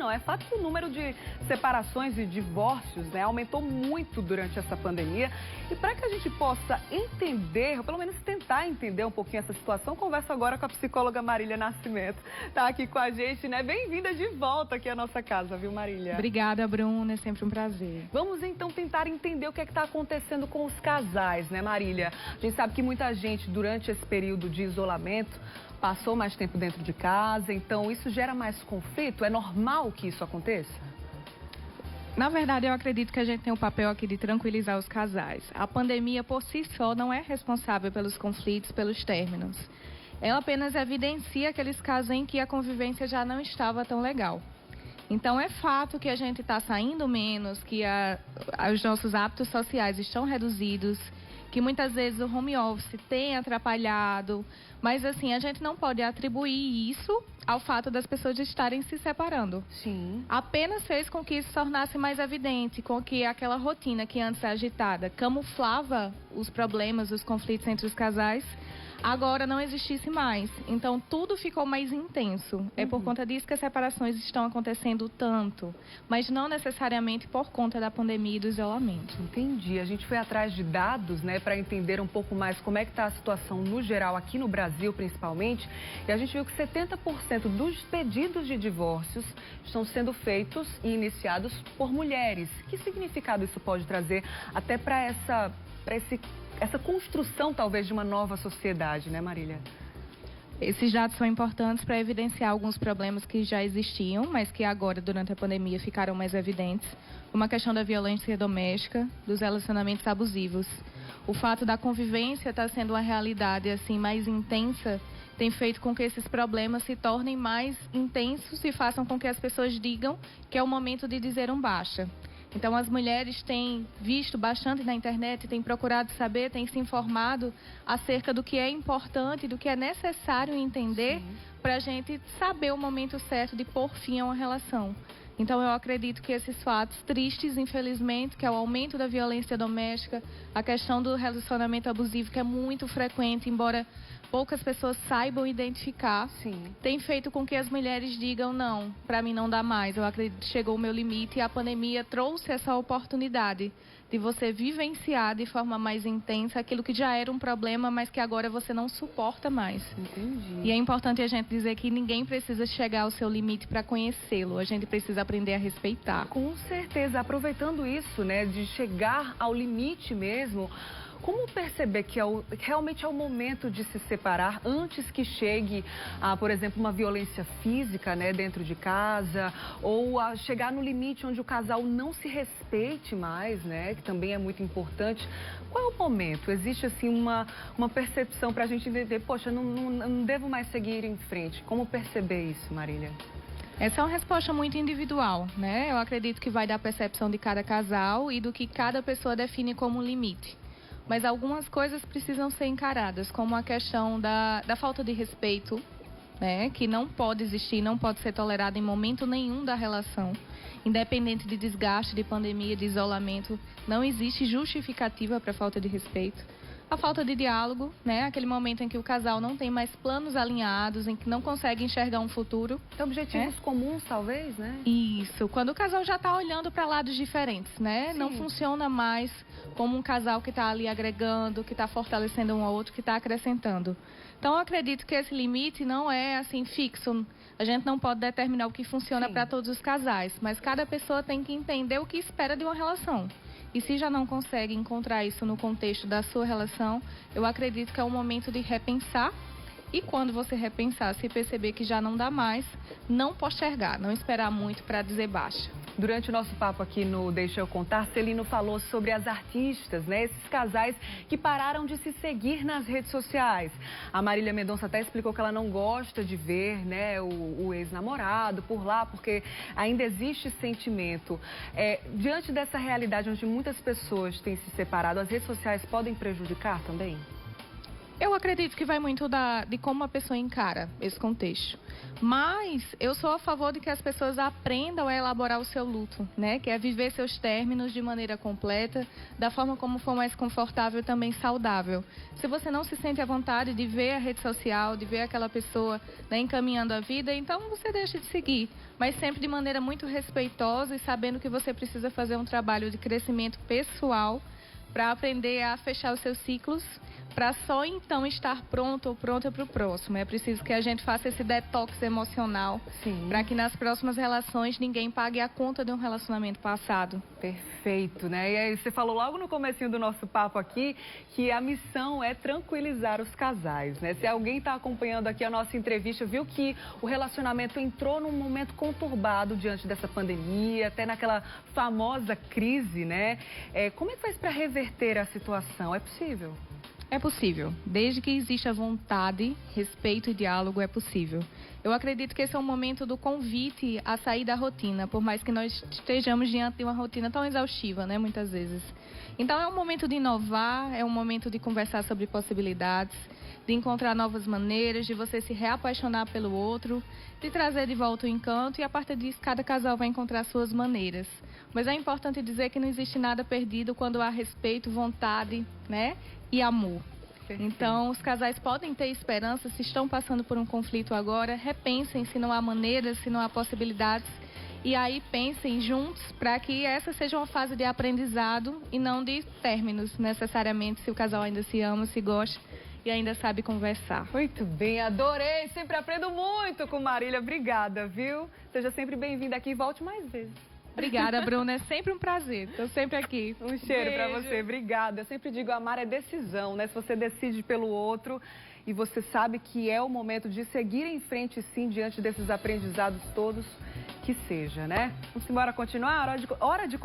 não. É fato que o número de separações e divórcios, né, aumentou muito durante essa pandemia. E para que a gente possa entender, ou pelo menos tentar entender um pouquinho essa situação, converso agora com a psicóloga Marília Nascimento. Tá aqui com a gente, né? Bem-vinda de volta aqui à nossa casa, viu, Marília? Obrigada, Bruna. É sempre um prazer. Vamos então tentar entender o que é que está acontecendo com os casais, né, Marília? A gente sabe que muita gente, durante esse período de isolamento, passou mais tempo dentro de casa, então isso gera mais conflito? É normal que isso aconteça? Na verdade, eu acredito que a gente tem o papel aqui de tranquilizar os casais. A pandemia, por si só, não é responsável pelos conflitos, pelos términos. Ela apenas evidencia aqueles casos em que a convivência já não estava tão legal. Então, é fato que a gente está saindo menos, que os nossos hábitos sociais estão reduzidos, que muitas vezes o home office tem atrapalhado, mas assim, a gente não pode atribuir isso ao fato das pessoas estarem se separando. Sim. Apenas fez com que isso se tornasse mais evidente, com que aquela rotina que antes era agitada camuflava os problemas, os conflitos entre os casais, agora não existisse mais. Então, tudo ficou mais intenso. É por conta disso que as separações estão acontecendo tanto, mas não necessariamente por conta da pandemia e do isolamento. Entendi. A gente foi atrás de dados, né, para entender um pouco mais como é que está a situação no geral, aqui no Brasil principalmente, e a gente viu que 70% dos pedidos de divórcios estão sendo feitos e iniciados por mulheres. Que significado isso pode trazer até para essa construção, talvez, de uma nova sociedade, né, Marília? Esses dados são importantes para evidenciar alguns problemas que já existiam, mas que agora, durante a pandemia, ficaram mais evidentes. Como a questão da violência doméstica, dos relacionamentos abusivos. O fato da convivência estar sendo uma realidade assim mais intensa tem feito com que esses problemas se tornem mais intensos e façam com que as pessoas digam que é o momento de dizer um basta. Então, as mulheres têm visto bastante na internet, têm procurado saber, têm se informado acerca do que é importante, do que é necessário entender para a gente saber o momento certo de pôr fim a uma relação. Então, eu acredito que esses fatos tristes, infelizmente, que é o aumento da violência doméstica, a questão do relacionamento abusivo, que é muito frequente, embora poucas pessoas saibam identificar, tem feito com que as mulheres digam, não, para mim não dá mais, eu acredito que chegou o meu limite, e a pandemia trouxe essa oportunidade de você vivenciar de forma mais intensa aquilo que já era um problema, mas que agora você não suporta mais. Entendi. E é importante a gente dizer que ninguém precisa chegar ao seu limite para conhecê-lo, a gente precisa aprender a respeitar. Com certeza, aproveitando isso, né, de chegar ao limite mesmo, como perceber que realmente é o momento de se separar antes que chegue a, por exemplo, uma violência física, né, dentro de casa, ou a chegar no limite onde o casal não se respeite mais, né, que também é muito importante. Qual é o momento? Existe, assim, uma percepção para a gente entender, poxa, não devo mais seguir em frente. Como perceber isso, Marília? Essa é uma resposta muito individual, né? Eu acredito que vai da percepção de cada casal e do que cada pessoa define como limite. Mas algumas coisas precisam ser encaradas, como a questão da falta de respeito, né? Que não pode existir, não pode ser tolerada em momento nenhum da relação. Independente de desgaste, de pandemia, de isolamento, não existe justificativa para a falta de respeito. A falta de diálogo, né? Aquele momento em que o casal não tem mais planos alinhados, em que não consegue enxergar um futuro. Então, objetivos comuns, talvez, né? Isso, quando o casal já está olhando para lados diferentes, né? Não funciona mais como um casal que está ali agregando, que está fortalecendo um ao outro, que está acrescentando. Então, eu acredito que esse limite não é, assim, fixo. A gente não pode determinar o que funciona para todos os casais, mas cada pessoa tem que entender o que espera de uma relação. E se já não consegue encontrar isso no contexto da sua relação, eu acredito que é o momento de repensar. E quando você repensar, se perceber que já não dá mais, não postergar, não esperar muito para dizer baixa. Durante o nosso papo aqui no Deixa Eu Contar, Celino falou sobre as artistas, né? Esses casais que pararam de se seguir nas redes sociais. A Marília Mendonça até explicou que ela não gosta de ver, né, o ex-namorado por lá, porque ainda existe sentimento. Diante dessa realidade onde muitas pessoas têm se separado, as redes sociais podem prejudicar também? Eu acredito que vai muito de como a pessoa encara esse contexto. Mas eu sou a favor de que as pessoas aprendam a elaborar o seu luto, né? Que é viver seus términos de maneira completa, da forma como for mais confortável e também saudável. Se você não se sente à vontade de ver a rede social, de ver aquela pessoa, né, encaminhando a vida, então você deixa de seguir. Mas sempre de maneira muito respeitosa e sabendo que você precisa fazer um trabalho de crescimento pessoal para aprender a fechar os seus ciclos, para só então estar pronto ou pronta para o próximo. É preciso que a gente faça esse detox emocional, para que nas próximas relações ninguém pague a conta de um relacionamento passado. Perfeito, né? E aí você falou logo no comecinho do nosso papo aqui que a missão é tranquilizar os casais, né? Se alguém está acompanhando aqui a nossa entrevista, viu que o relacionamento entrou num momento conturbado diante dessa pandemia, até naquela famosa crise, né? Como é que faz para reverter a situação? É possível? É possível. Desde que exista vontade, respeito e diálogo, é possível. Eu acredito que esse é um momento do convite a sair da rotina, por mais que nós estejamos diante de uma rotina tão exaustiva, né, muitas vezes. Então é um momento de inovar, é um momento de conversar sobre possibilidades, de encontrar novas maneiras, de você se reapaixonar pelo outro, de trazer de volta o encanto e a partir disso cada casal vai encontrar suas maneiras. Mas é importante dizer que não existe nada perdido quando há respeito, vontade, né, e amor. Então, os casais podem ter esperança, se estão passando por um conflito agora, repensem se não há maneiras, se não há possibilidades, e aí pensem juntos para que essa seja uma fase de aprendizado e não de términos, necessariamente, se o casal ainda se ama, se gosta e ainda sabe conversar. Muito bem, adorei, sempre aprendo muito com Marília, obrigada, viu? Seja sempre bem-vinda aqui e volte mais vezes. Obrigada, Bruna. É sempre um prazer. Estou sempre aqui. Um cheiro para você. Obrigada. Eu sempre digo, amar é decisão, né? Se você decide pelo outro e você sabe que é o momento de seguir em frente, sim, diante desses aprendizados todos, que seja, né? Vamos embora continuar? Hora de